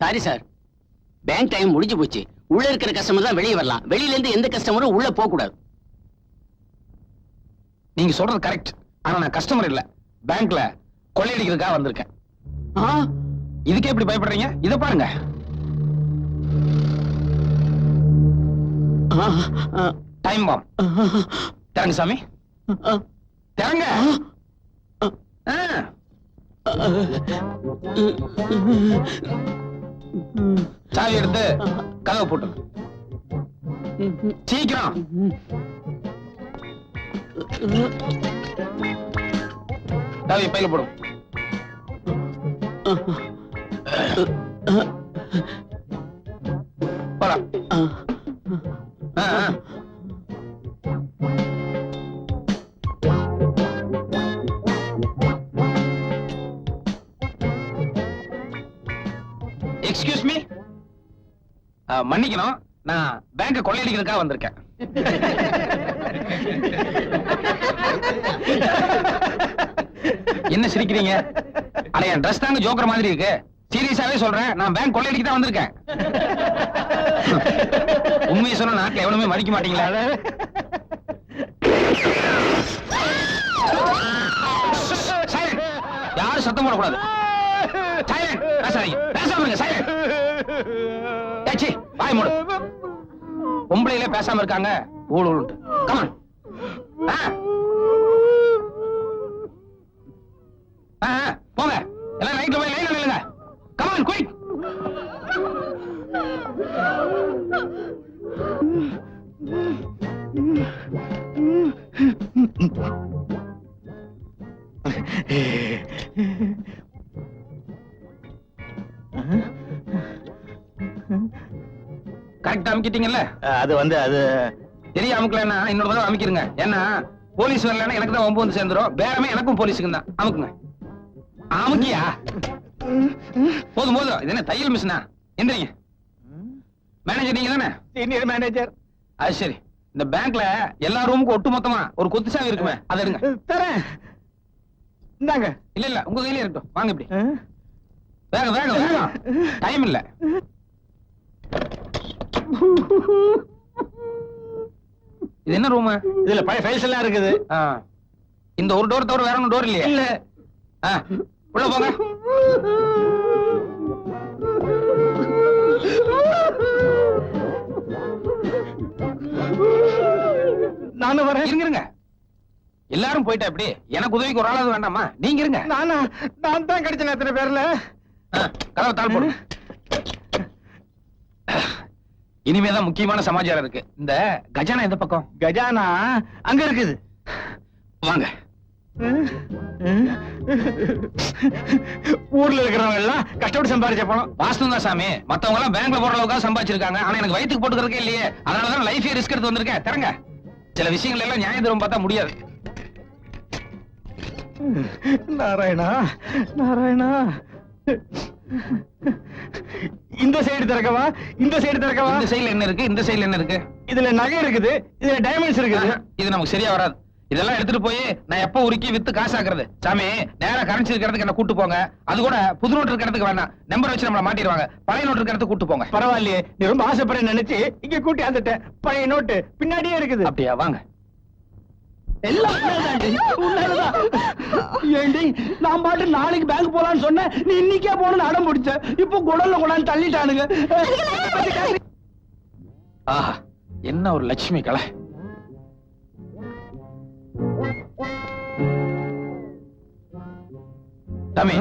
Sorry sir, bank time முடிஞ்சு போச்சு. உள்ள இருக்கிற கஸ்டமர் தான் வெளியே வரலாம். வெளியில இருந்து எந்த கஸ்டமரும் உள்ள போக கூடாது. நீங்க சொல்றது கரெக்ட். ஆனா நான் கஸ்டமர் இல்ல, பேங்க்ல கொள்ளையடிக்கிறதுக்காக வந்திருக்கேன். இதுக்கே எப்படி பயப்படுறீங்க? இத பாருங்க. Time bomb. தரங்க சாமி, தரங்க. சாவி எடுத்து கதவை போட்டு சீக்கிரம். சாவி பையில போடும். போலாம். எக்ஸ்கியூஸ் மீ, மன்னிக்கணும், நான் பேங்க கொள்ளையடிக்கிறதுக்காக வந்திருக்கேன். என்ன சிரிக்கிறீங்க? அட என் ட்ரெஸ் தாங்க ஜோக்கர் மாதிரி இருக்கு. சீரியஸாவே சொல்றேன், நான் பேங்க் கொள்ளையடிக்க தான் வந்திருக்கேன். உண்மையை சொன்ன நாட்டுல எவனுமே மதிக்க மாட்டீங்களா? யாரும் சத்தம் போடக்கூடாது. பொம்பளையில பேசாம இருக்காங்க. கமான், போங்க எல்லாம் ரைட்ல போய் லைன்ல நில்லுங்க. Come on quick. கரெக்டா அமுக்கிட்டீங்கல்ல? அது அது தெரிய அமுக்கலன்னா இன்னொரு தடவை அமுக்கிருங்க. ஏன்னா போலீஸ் வரலன்னா எனக்கு தான் வம்பு வந்து சேர்ந்துரும். பேரமே எனக்கும் போலீஸுக்கு தான். அமுக்குங்க. அமுக்கியா? போதும் போதும். இது என்ன தையல் மிஷினா? எந்திரிங்க. மேனேஜர் நீங்க தானே? Senior manager. அது சரி. இந்த பேங்க்ல எல்லா ரூமுக்கும் ஒட்டு மொத்தமா ஒரு கொத்து சாவி இருக்குமே, அதை எடுங்க. தரேன். இந்தாங்க. இல்ல இல்ல, உங்க கையில இருக்கட்டும். வாங்க இப்படி. வேகம் வேகம் வேகம், டைம் இல்ல. இது என்ன ரூம்? இதுல பழைய ஃபைல்ஸ் எல்லாம் இருக்குது. இந்த ஒரு டோர் தவிர வேற ஒன்னும் டோர் இல்லையா? இல்ல. உள்ள போங்க. நானும் வரேன். இருங்க. எல்லாரும் போயிட்டா எப்படி? எனக்கு உதவிக்கு ஒரு ஆளாவது வேண்டாமா? நீங்க இருங்க. நான் தான் கிடைச்சேன் எத்தனை பேர்ல. கதவை தாழ் போடு. இனிமேதான் முக்கியமான சமாச்சாரம் இருக்கு. இந்த கஜானா எந்த பக்கம்? கஜானா அங்க இருக்குது. வாங்க. ஊர்ல இருக்கிறவங்க எல்லாம் கஷ்டப்பட்டு சம்பாதிச்ச பணம். வாஸ்தவம் தான் சாமி. மத்தவங்க எல்லாம் பேங்க்ல போற அளவுக்கு சம்பாதிச்சிருக்காங்க. ஆனா எனக்கு வயிற்றுக்கு போட்டுக்கிறதுக்கே இல்லையே. அதனாலதான் லைஃபே ரிஸ்க் எடுத்து வந்திருக்கேன். தரங்க. சில விஷயங்கள் எல்லாம் நியாயம் தரும் பார்த்தா முடியாது. நாராயணா நாராயணா. இந்த சைடு திறக்கவா? இந்த சைடு திறக்கவா? இந்த சைடுல என்ன இருக்கு? இந்த சைடுல என்ன இருக்கு? இதுல நகை இருக்குது, இதுல டைமண்ட்ஸ் இருக்குது. இது நமக்கு சரியா வராது. இதெல்லாம் எடுத்துட்டு போய் நான் எப்ப உருக்கி வித்து காசாக்குறது? சாமி, நேரா கரன்சி இருக்கிறதுக்கு என்ன கூட்டு போங்க. அது கூட புது நோட்டு இருக்கிறதுக்கு வேணாம். நம்பர் வச்சு நம்மள மாட்டிடுவாங்க. பழைய நோட்டு இருக்கிறதுக்கு கூட்டு போங்க. பரவாயில்லையே, நீ ரொம்ப ஆசைப்பட நினைச்சு இங்க கூட்டி வந்துட்டேன். பழைய நோட்டு பின்னாடியே இருக்குது. அப்படியா? வாங்க. ஏண்டி, நான் பாட்டு நாளைக்கு பேங்க் போலான்னு சொன்னேன். நீ இன்னைக்கே போகணும்னு அடம் பிடிச்ச. இப்போ குடல்ல கொண்டாந்து தள்ளிட்டானுங்க. ஆஹா, என்ன ஒரு லட்சுமி கலை. தம்பி,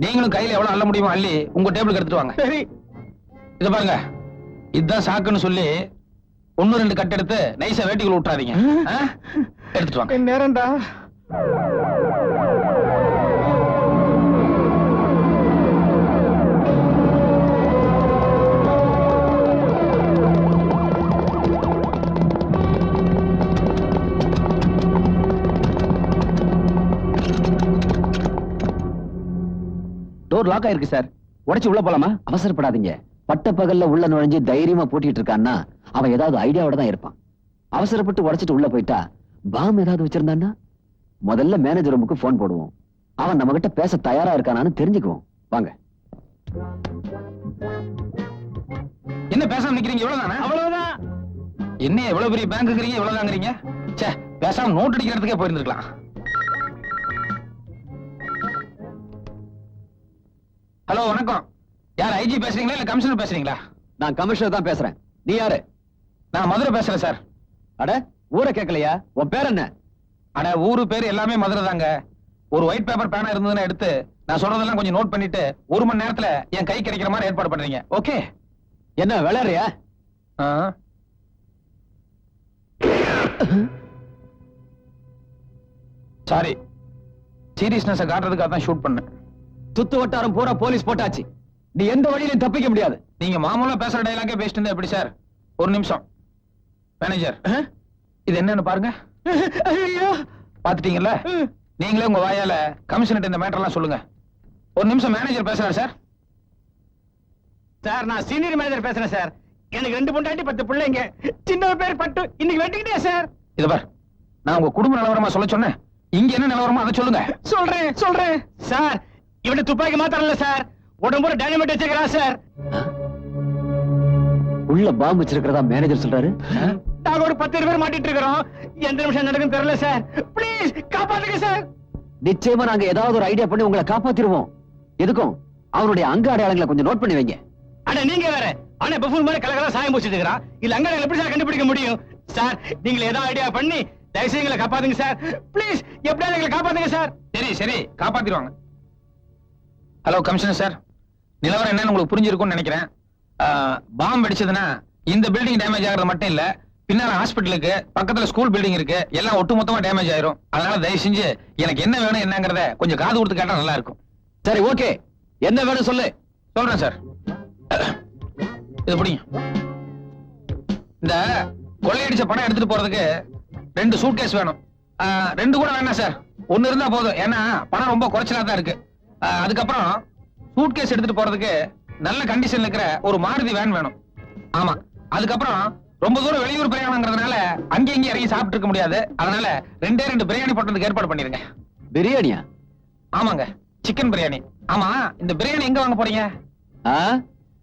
நீங்களும் கையில எவ்வளவு அள்ள முடியுமோ அள்ளி உங்க டேபிளுக்கு எடுத்துட்டு வாங்க. சரி. இத பாருங்க, இதுதான் சாக்குன்னு சொல்லி 1-2 கட் எடுத்து நைஸா வேட்டிக்குள்ள விட்டுறாதீங்க. எடுத்துட்டு வாங்க. நேரம்டா. டோர் லாக் ஆயிருக்கு சார். உடைச்சு உள்ள போலாமா? அவசரப்படாதீங்க. பட்ட பகல்ல உள்ள நுழைஞ்சு தைரியமா பூட்டிட்டு இருக்கான்னா அவன் ஏதாவது ஐடியாவோட தான் இருப்பான். அவசரப்பட்டு உடைச்சிட்டு உள்ள போயிட்டா பாம் ஏதாவது வச்சிருந்தான்னா முதல்ல மேனேஜர் ரூமுக்கு போன் போடுவோம். அவன் நம்ம கிட்ட பேச தயாரா இருக்கானான்னு தெரிஞ்சுக்குவோம். வாங்க. என்ன பேசாம நிக்கிறீங்க? இவ்வளவுதானா? அவ்வளவுதான். என்ன எவ்வளவு பெரிய பேங்க் இருக்கிறீங்க, இவ்வளவுதாங்கிறீங்க? ச்சே, பேசாம நோட் அடிக்கிறதுக்கே போயிருந்துக்கலாம். ஹலோ, வணக்கம். யார், ஐஜி பேசுறீங்களா இல்ல கமிஷனர் பேசுறீங்களா? நான் கமிஷனர் தான் பேசுறேன். நீ யாரு? நான் மதுரை பேசுறேன் சார். அட, ஊரை கேட்கலையா? உன் பேர் என்ன? அட, ஊரு பேரு எல்லாமே மதுரை தாங்க. ஒரு ஒயிட் பேப்பர் பேனா இருந்ததுன்னு எடுத்து நான் சொல்றதெல்லாம் கொஞ்சம் நோட் பண்ணிட்டு 1 மணி நேரத்துல என் கை கிடைக்கிற மாதிரி ஏற்பாடு பண்றீங்க. ஓகே? என்ன விளையாடுறியா? சாரி, சீரியஸ்னஸ் காட்டுறதுக்காக தான் ஷூட் பண்ணேன். சுத்து வட்டாரம் பூரா போலீஸ் போட்டாச்சு. நீ எந்த வழியிலும் தப்பிக்க முடியாது. நீங்க மாமூலா பேசுற டயலாக்கே பேசிட்டு இருந்தா எப்படி சார்? ஒரு நிமிஷம். மேனேஜர், இது என்னன்னு பாருங்க. பாத்துட்டீங்கல்ல? நீங்களே உங்க வாயால கமிஷனர் இந்த மேட்டர் எல்லாம் சொல்லுங்க. ஒரு நிமிஷம், மேனேஜர் பேசுறாரு சார். சார், நான் சீனியர் மேனேஜர் பேசுறேன் சார். எனக்கு 2 பொண்டாட்டி 10 பிள்ளைங்க. சின்ன பேர் பட்டு இன்னைக்கு வெட்டிக்கிட்டே சார். இது பார், நான் உங்க குடும்ப நிலவரமா சொல்ல சொன்னேன். இங்க என்ன நிலவரமா அதை சொல்லுங்க. சொல்றேன் சார். இவனை துப்பாக்கி மாத்திரல சார், உடம்புல டைனமைட் வச்சிருக்கிறான் சார். உள்ள பாம்பு வச்சிருக்கிறதா மேனேஜர் சொல்றாரு. நாங்க ஒரு 10 பேர் மாட்டிட்டு இருக்கிறோம். எந்த நிமிஷம் நடக்கும் தெரியல சார். ப்ளீஸ் காப்பாத்துங்க சார். நிச்சயமா நாங்க ஏதாவது ஒரு ஐடியா பண்ணி உங்களை காப்பாத்திடுவோம். எதுக்கும் அவருடைய அங்க அடையாளங்களை கொஞ்சம் நோட் பண்ணி வைங்க. அட, நீங்க வேற. ஆனா பஃபூன் மாதிரி கலகலா சாயம் பூசிட்டு இருக்கிறான். இல்ல அங்க எப்படி சார் கண்டுபிடிக்க முடியும்? சார், நீங்க ஏதாவது ஐடியா பண்ணி தயவுசெய்து எங்களை காப்பாத்துங்க சார். ப்ளீஸ், எப்படியாவது எங்களை காப்பாத்துங்க சார். சரி, காப்பாத்திடுவாங்க. ஹலோ கமிஷனர் சார், நிலவரம் என்னன்னு உங்களுக்கு புரிஞ்சிருக்கும்னு நினைக்கிறேன். பாம்பு வெடிச்சதுன்னா இந்த பில்டிங் டேமேஜ் ஆகிறது மட்டும் இல்ல, பின்னால ஹாஸ்பிட்டலுக்கு பக்கத்துல ஸ்கூல் பில்டிங் இருக்கு, எல்லாம் ஒட்டுமொத்தமா டேமேஜ் ஆயிரும். அதனால தயவு செஞ்சு எனக்கு என்ன வேணும் என்னங்கறத கொஞ்சம் காது கொடுத்து கேட்டா நல்லா இருக்கும். சரி, ஓகே. என்ன வேணும் சொல்லு. சொல்றேன் சார். இது பிடிங்க. இந்த கொள்ளையடிச்ச பணம் எடுத்துட்டு போறதுக்கு 2 சூட்கேஸ் வேணும். 2 கூட வேணாம் சார், 1 இருந்தா போதும். ஏன்னா பணம் ரொம்ப குறைச்சலா தான் இருக்கு. அதுக்கப்புறம் சூட்கேஸ் எடுத்துட்டு போறதுக்கு நல்ல கண்டிஷன்ல இருக்கிற ஒரு மாருதி வேன் வேணும். ஆமா. அதுக்கப்புறம் ரொம்ப தூரம் வெளியூர் பிரயாணங்கிறதுனால அங்கே இங்கே இறங்கி சாப்பிட்டு இருக்க முடியாது. அதனால 2 பிரியாணி போட்டதுக்கு ஏற்பாடு பண்ணிருங்க. பிரியாணியா? ஆமாங்க, சிக்கன் பிரியாணி. ஆமா, இந்த பிரியாணி எங்க வாங்க போறீங்க?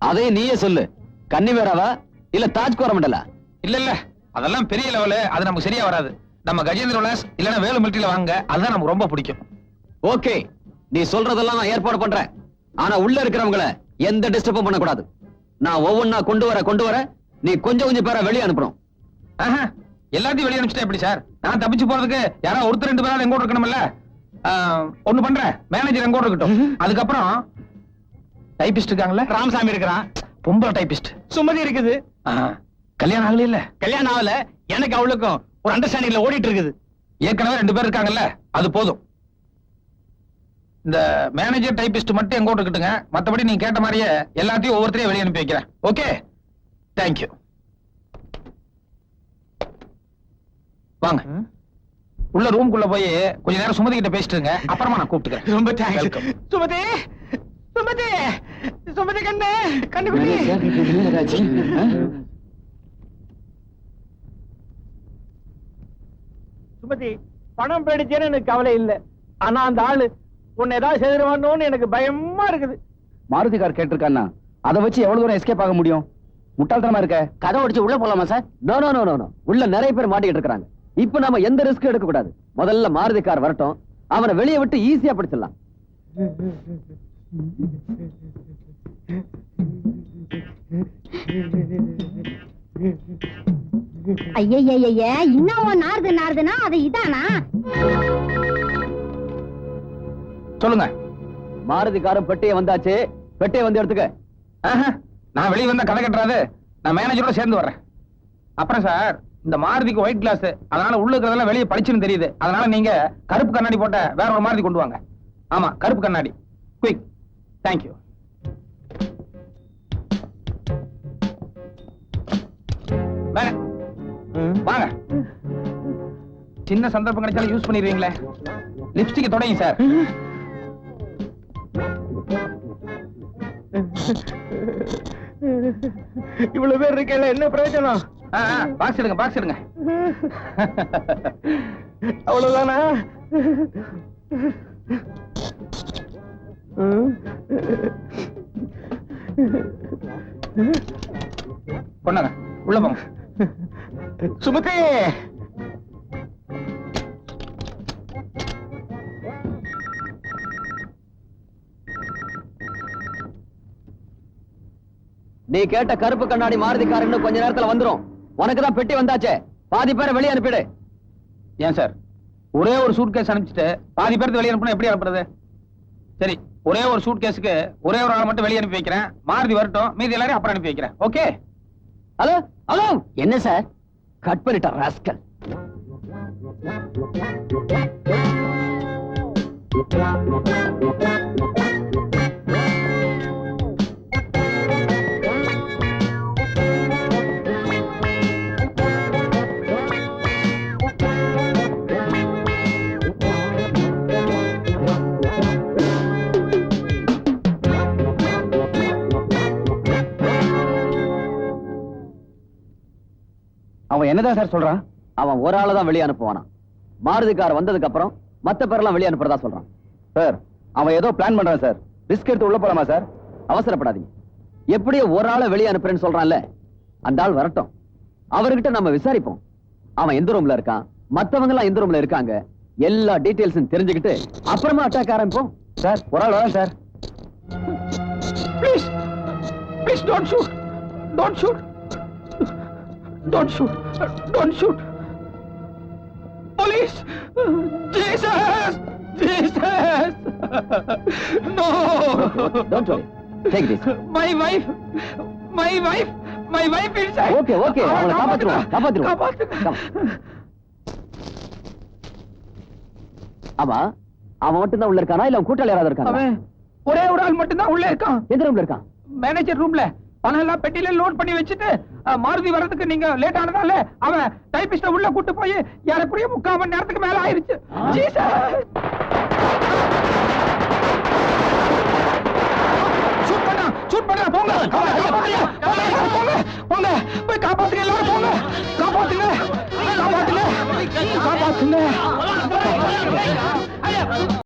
அதையும் நீயே சொல்லு. கன்னிவேராவா இல்ல தாஜ் கோரமண்டலா? இல்ல, அதெல்லாம் பெரிய லெவலு, அது நமக்கு சரியா வராது. நம்ம கஜேந்திர விலாஸ் இல்லனா வேலு மிலிட்டரியில வாங்க, அதுதான் நமக்கு ரொம்ப பிடிக்கும். ஓகே, நீ சொல்றதெல்லாம் நான் ஏற்பாடு பண்றேன். ஆனா உள்ள இருக்கிறவங்கள எந்த டிஸ்டர்பும் பண்ண கூடாது. நான் ஒவ்வொன்னா கொண்டு வர நீ கொஞ்சம் பேரை வெளியே அனுப்பணும். எல்லாத்தையும் வெளியே அனுப்பிச்சிட்டா எப்படி சார்? நான் தப்பிச்சு போறதுக்கு யாராவது 1-2 பேராவது எங்கூட இருக்கணும்ல. ஒண்ணு பண்றேன், மேனேஜர் எங்கூட இருக்கட்டும். அதுக்கப்புறம் டைபிஸ்ட் இருக்காங்கல்ல, ராமசாமி இருக்கிறான். பொம்பளை டைபிஸ்ட் சுமதி இருக்குது. கல்யாணம் ஆகல இல்ல? கல்யாணம் ஆகல. எனக்கு அவளுக்கும் ஒரு அண்டர்ஸ்டாண்டிங்ல ஓடிட்டு இருக்குது. ஏற்கனவே 2 பேர் இருக்காங்கல்ல, அது போதும். இந்த மேனேஜர் டைபிஸ்ட் மட்டும் எங்கூட இருக்கட்டுங்க. மத்தபடி நீங்க கேட்ட மாதிரியே எல்லாத்தையும் ஒவ்வொருத்தரையும் வெளியே அனுப்பி வைக்கிறேன். Okay, thank you. வாங்க, உள்ள ரூம்குள்ள போய் கொஞ்ச நேரம் சுமதி கிட்ட பேசிட்டுங்க. அப்புறமா நான் கூப்பிட்டுக்கிறேன். ரொம்ப தேங்க்ஸ். சுமதி, சுமதி, சுமதி கண்ணு, கண்டுபிடி. சுமதி, பணம் போயிடுச்சேன்னு எனக்கு கவலை இல்ல. ஆனா அந்த ஆளு உன்னை ஏதாவது செய்திருவானோன்னு எனக்கு பயமா இருக்குது. மாருதி கார் கேட்டிருக்கான்னா அதை வச்சு எவ்வளவு தூரம் எஸ்கேப் ஆக முடியும்? முட்டாள்தனமா இருக்க. கதை உடைச்சு உள்ள போலாமா சார்? நோ. உள்ள நிறைய பேர் மாட்டிக்கிட்டு இருக்காங்க. இப்ப நாம எந்த ரிஸ்க் எடுக்க கூடாது. முதல்ல மாருதி கார் வரட்டும், அவனை வெளியே விட்டு ஈஸியா பிடிச்சிடலாம். ஐயய்ய, இன்னும் நாறுதுன்னா அது இதானா? சொல்லுங்க. மாருதி காரும் பெட்டியை வந்தாச்சு. பெட்டியை வந்து எடுத்துக்க. நான் வெளியே வந்தா கதை கட்டுறாது. நான் மேனேஜரோட சேர்ந்து வர்றேன். அப்புறம் சார், இந்த மாருதிக்கு ஒயிட் கிளாஸ், அதனால உள்ள இருக்கிறதெல்லாம் வெளியே பளிச்சுன்னு தெரியுது. அதனால நீங்க கருப்பு கண்ணாடி போட்ட வேற ஒரு மாருதி கொண்டு வாங்க. ஆமா, கருப்பு கண்ணாடி. குயிக். தேங்க்யூ. வாங்க. சின்ன சந்தர்ப்பம் கிடைச்சாலும் யூஸ் பண்ணிடுவீங்களே. லிப்ஸ்டிக் தொடங்கி சார். இவ்வளவு பேர் இருக்கல, என்ன பிரயோஜனம்? பாக்ஸ் எடுங்க. அவ்வளவுதானா? கொண்டாங்க உள்ள போங்க. சுமதி நீ கேட்ட கருப்பு கண்ணாடி மாருதி கார் இன்னும் கொஞ்ச நேரத்துல வந்துரும். உனக்கு தான் பெட்டி வந்தாச்சே, பாதி பேரை வெளியே அனுப்பிடு. ஏன் சார் ஒரே ஒரு சூட் கேஸ் அனுப்பிச்சிட்டு பாதி பேருக்கு வெளியே அனுப்பினா எப்படி அனுப்புறது? சரி, ஒரே ஒரு சூட் கேஸுக்கு ஒரே ஒரு ஆள் மட்டும் வெளியே அனுப்பி வைக்கிறேன். மாருதி வரட்டும், மீதி எல்லாரையும் அப்புறம் அனுப்பி வைக்கிறேன். ஓகே? ஹலோ ஹலோ, என்ன சார்? கட் பண்ணிட்ட ராஸ்கல். அவன் என்னதான் சார் சொல்றான்? அவன் ஒரு ஆளை தான் வெளியே அனுப்புவானா. மாருதி கார் வந்ததுக்கு அப்புறம் மத்த பேரெல்லாம் வெளியே அனுப்புறதா சொல்றான். சார் அவன் ஏதோ பிளான் பண்றான் சார். ரிஸ்க் எடுத்து உள்ள போலாமா சார்? அவசரப்படாதீங்க. எப்படியோ ஒரு ஆளை வெளியே அனுப்புறேன்னு சொல்றான்ல, அந்த ஆள் வரட்டும். அவர்கிட்ட நம்ம விசாரிப்போம். அவன் எந்த ரூம்ல இருக்கான், மத்தவங்க எல்லாம் எந்த ரூம்ல இருக்காங்க, எல்லா டீடைல்ஸும் தெரிஞ்சுக்கிட்டு அப்புறமா அட்டாக் ஆரம்பிப்போம். சார் ஒரு ஆள் வரேன் sir. Please, please don't shoot. Don't shoot. Don't shoot. Don't shoot. Police! Jesus! Jesus! No! Don't worry. Take this. My wife! My wife! My wife inside! Okay, okay. அவளை காப்பாத்துருவோம். காப்பாத்துருவோம். காப்பாத்துங்க. ஆமா, அவன் மட்டும் தான் உள்ள இருக்கானா இல்ல அவன் கூட்டாளி யாராவது இருக்கானா? அவன் ஒரே ஒரு ஆள் மட்டும் தான் உள்ள இருக்கான். எந்த ரூம்ல இருக்கான்? மேனேஜர் ரூம்ல பணம் எல்லாம் பெட்டியில லோட் பண்ணி வச்சுட்டு மாருதி வர்றதுக்கு நீங்க லேட் ஆனதால அவன் டைபிஸ்ட உள்ள கூட்டு போய் யாருக்குரிய 3/4 மணி நேரத்துக்கு மேல ஆயிருச்சு. ஷூட் பண்ணா போங்க. போங்க போய் காப்பாத்துங்க, எல்லாரும் போங்க. காப்பாத்துங்க காப்பாத்துங்க காப்பாத்துங்க.